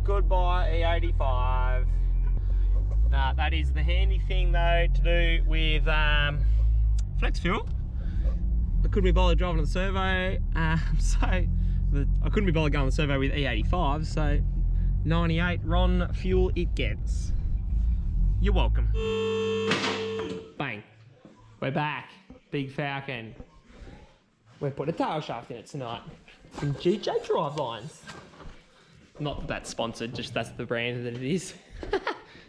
Goodbye E85. That is the handy thing though to do with flex fuel. I couldn't be bothered driving on the servo, I couldn't be bothered going on the servo with E85, so 98 RON fuel it gets. You're welcome. Bang. We're back. Big Falcon. We're putting a tail shaft in it tonight. From GJ Drivelines. Not that that's sponsored, just that's the brand that it is.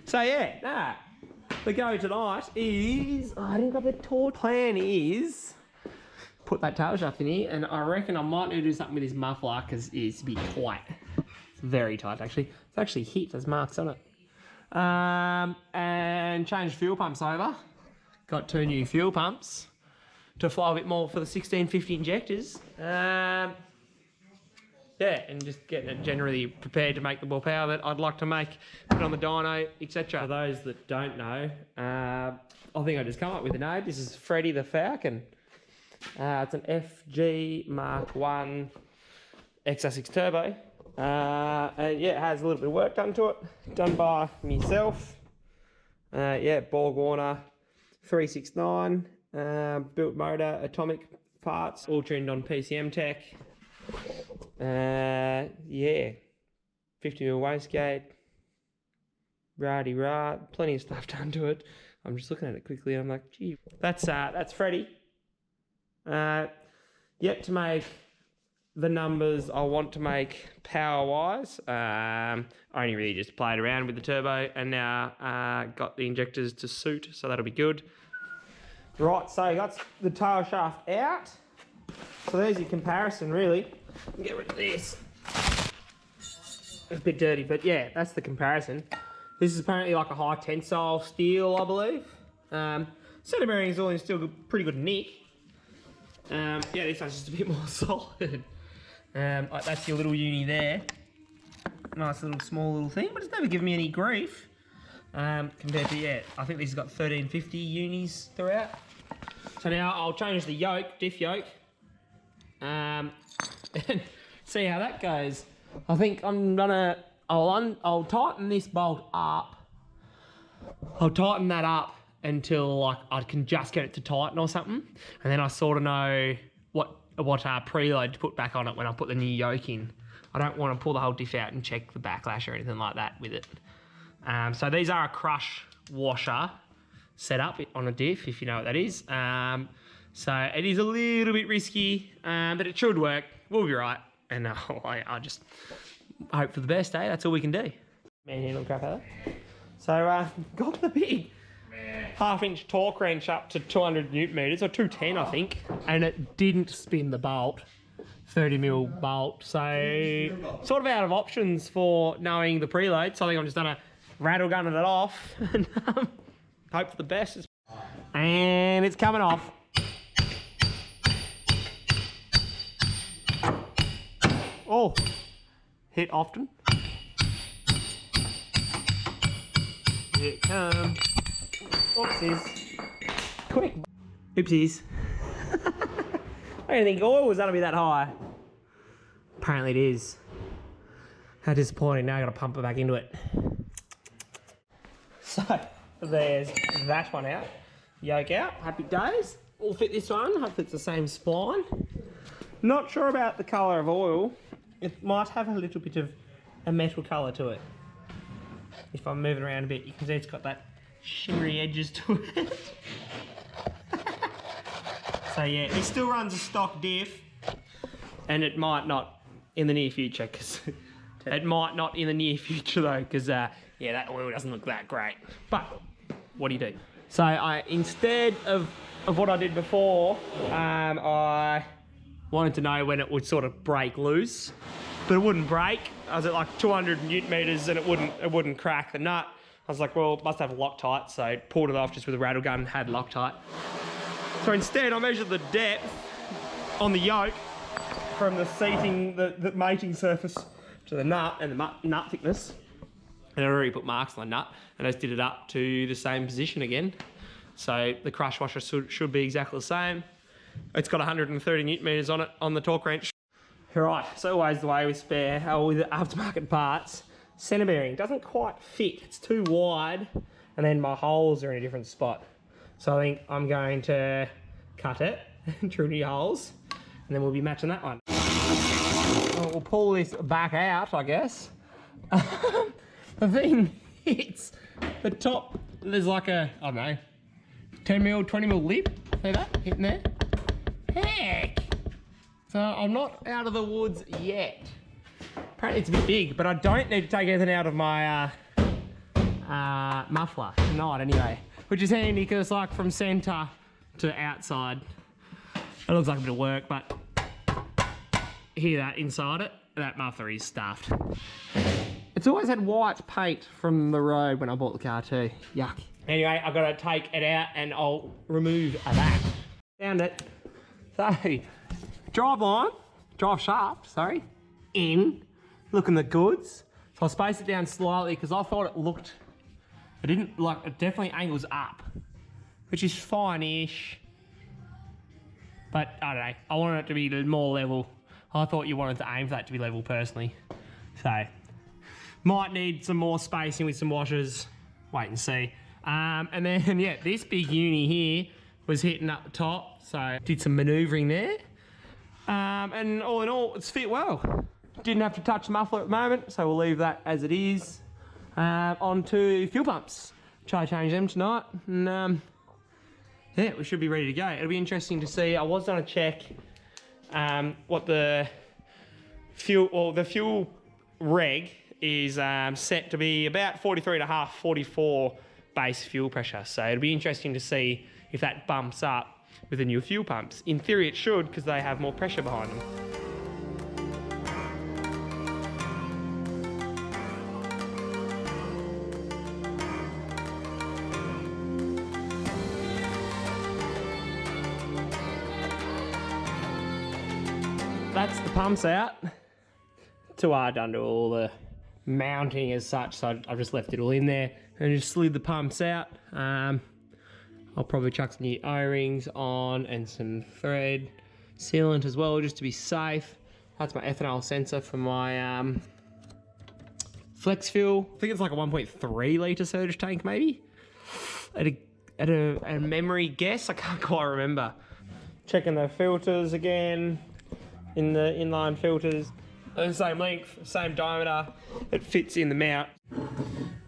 So yeah, the go tonight is, I think the tour plan is put that tail shaft in here, and I reckon I might need to do something with this muffler because it's a bit tight. It's very tight actually. It's actually hit, there's marks on it. And change fuel pumps over. Got 2 new fuel pumps to flow a bit more for the 1650 injectors. Yeah, and just getting it generally prepared to make the more power that I'd like to make, put on the dyno, etc. For those that don't know, I think I just come up with a name. This is Freddy the Falcon. It's an FG Mark 1 XR6 Turbo. And yeah, it has a little bit of work done to it, done by myself. Yeah, Borg Warner 369, built motor, atomic parts, all tuned on PCM tech. Yeah, 50mm wastegate, rah-de-rah, plenty of stuff done to it. I'm just looking at it quickly and I'm like, gee, that's Freddy. Yet to make the numbers I want to make power-wise. I only really just played around with the turbo and now got the injectors to suit, so that'll be good. Right, so that's the tail shaft out. So there's your comparison, really. Get rid of this. It's a bit dirty, but yeah, that's the comparison. This is apparently like a high tensile steel, I believe. Center bearings all in still pretty good nick. Yeah, this one's just a bit more solid. Like that's your little uni there. Nice little small little thing, but it's never given me any grief. Compared to, yeah, I think this has got 1350 unis throughout. So now I'll change the yoke, diff yoke. And see how that goes. I think I'm gonna, I'll tighten this bolt up. I'll tighten that up until like I can just get it to tighten or something. And then I sort of know what preload to put back on it when I put the new yoke in. I don't want to pull the whole diff out and check the backlash or anything like that with it. So these are a crush washer setup on a diff, if you know what that is. So it is a little bit risky, but it should work. We'll be right. And I just hope for the best, eh? That's all we can do. Manhandle crap out of that. So got the big half-inch torque wrench up to 200 newton meters, or 210 I think, and it didn't spin the bolt. 30mm bolt, so sort of out of options for knowing the preload. So I think I'm just gonna rattle gun it off and hope for the best. And it's coming off. Oh, hit often. Here it comes. Oopsies. Quick. Oopsies. I didn't think oil was going to be that high. Apparently it is. How disappointing. Now I've got to pump it back into it. So, there's that one out. Yoke out. Happy days. We'll fit this one. Hopefully it's the same spline. Not sure about the colour of oil. It might have a little bit of a metal colour to it. If I'm moving around a bit, you can see it's got that shimmery edges to it. So yeah, it still runs a stock diff, and it might not in the near future, because it might not in the near future though, because yeah, that oil doesn't look that great. But what do you do? So instead of what I did before, I wanted to know when it would sort of break loose, but it wouldn't break. I was at like 200 newton meters and it wouldn't crack the nut. I was like, well, it must have Loctite, so pulled it off just with a rattle gun, had Loctite. So instead, I measured the depth on the yoke from the seating, the mating surface to the nut and the nut thickness. And I already put marks on the nut, and I just did it up to the same position again. So the crush washer should be exactly the same. It's got 130 newton meters on it on the torque wrench. Right, so always the way with with aftermarket parts, centre bearing. It doesn't quite fit. It's too wide, and then my holes are in a different spot. So I think I'm going to cut it, drill new holes, and then we'll be matching that one. We'll pull this back out, I guess. The thing hits the top. There's like a, I don't know, 10 mil, 20 mil lip. See that hitting there? Heck! So I'm not out of the woods yet. Apparently it's a bit big, but I don't need to take anything out of my muffler tonight anyway. Which is handy because like from centre to outside, it looks like a bit of work, but hear that inside it? That muffler is stuffed. It's always had white paint from the road when I bought the car too. Yuck. Anyway, I've got to take it out and I'll remove that. Found it. So, drive shaft, sorry, in, looking the goods. So I'll space it down slightly because I thought it looked, it didn't, like, it definitely angles up, which is fine-ish. But I don't know, I wanted it to be more level. I thought you wanted to aim for that to be level personally. So, might need some more spacing with some washers. Wait and see. And then, yeah, this big uni here was hitting up the top. So, did some manoeuvring there. And all in all, it's fit well. Didn't have to touch the muffler at the moment, so we'll leave that as it is. On to fuel pumps. Try to change them tonight. And, yeah, we should be ready to go. It'll be interesting to see. I was going to check what the fuel reg is set to be about 43.5, 44 base fuel pressure. So it'll be interesting to see if that bumps up with the new fuel pumps. In theory it should, because they have more pressure behind them. That's the pumps out. Too hard to undo all the mounting as such, so I've just left it all in there and just slid the pumps out. I'll probably chuck some new O-rings on and some thread sealant as well, just to be safe. That's my ethanol sensor for my flex fuel. I think it's like a 1.3 litre surge tank maybe. At a memory guess, I can't quite remember. Checking the filters again. In the inline filters, the same length, same diameter, it fits in the mount.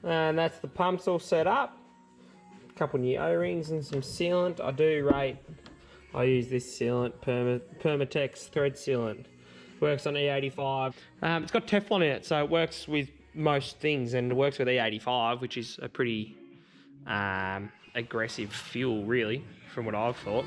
And that's the pumps all set up. A couple new O-rings and some sealant. I do rate, I use this sealant, Permatex thread sealant. Works on E85. It's got Teflon in it, so it works with most things, and it works with E85, which is a pretty aggressive fuel really, from what I've thought.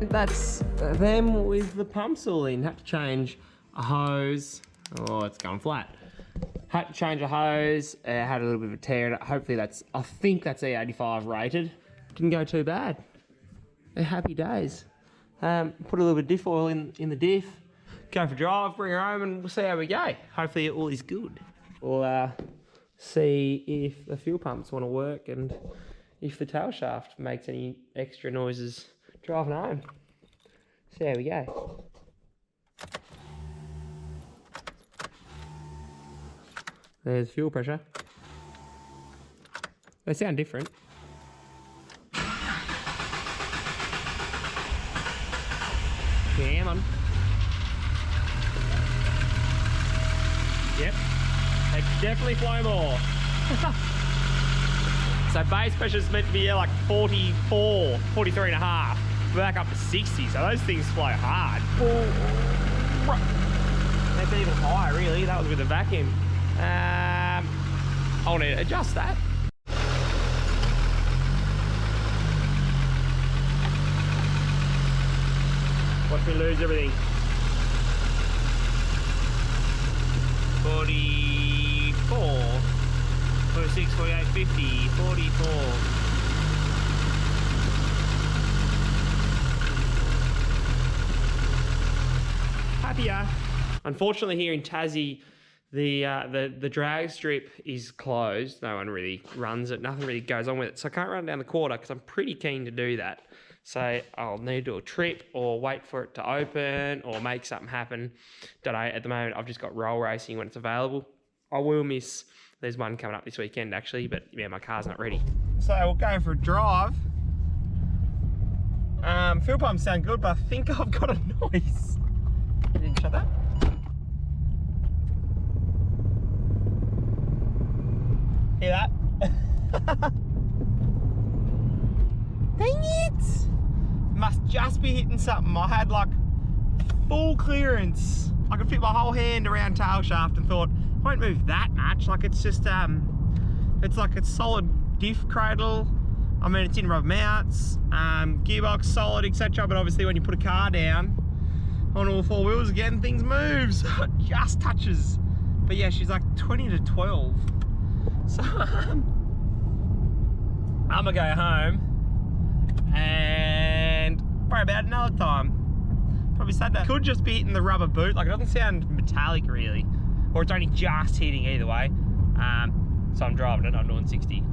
That's them with the pumps all in. Had to change a hose. Oh, it's going flat. Had to change a hose. Had a little bit of a tear in it. Hopefully that's, I think that's E85 rated. Didn't go too bad. They're happy days. Put a little bit of diff oil in the diff. Go for a drive, bring her home, and we'll see how we go. Hopefully it all is good. We'll see if the fuel pumps want to work and if the tail shaft makes any extra noises driving home. So there we go. There's fuel pressure. They sound different. Come on. Yep. They definitely flow more. So base pressure is meant to be like 44, 43 and a half. Back up to 60, so those things flow hard. That's even higher really, that was with the vacuum. I'll need to adjust that. Watch me lose everything. 44, 46, 48, 50, 44. Happy happier. Unfortunately, here in Tassie, the drag strip is closed. No one really runs it. Nothing really goes on with it. So I can't run down the quarter because I'm pretty keen to do that. So I'll need to do a trip or wait for it to open or make something happen. Don't know. At the moment, I've just got roll racing when it's available. I will miss. There's one coming up this weekend actually, but yeah, my car's not ready. So we'll go for a drive. Fuel pumps sound good, but I think I've got a noise. You didn't shut that? Hear that? Dang it! Must just be hitting something. I had like full clearance. I could fit my whole hand around tail shaft and thought, I won't move that much. Like it's just, it's like a solid diff cradle. I mean, it's in rubber mounts, gearbox solid, etc. But obviously when you put a car down on all four wheels again, things move. So it just touches. But yeah, she's like 20 to 12. So I'm gonna go home and worry about it another time. Probably said that. Could just be hitting the rubber boot. Like it doesn't sound metallic really, or it's only just hitting either way. So I'm driving it. I'm doing 60.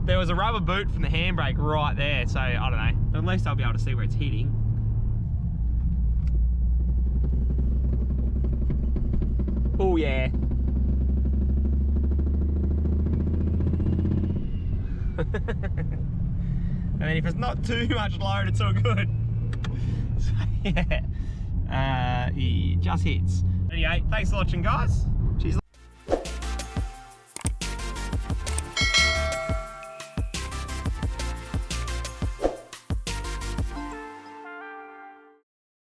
There was a rubber boot from the handbrake right there, so I don't know. At least I'll be able to see where it's hitting. Oh yeah. I mean, if it's not too much load, it's all good. So yeah, it just hits. Anyway, thanks for watching, guys.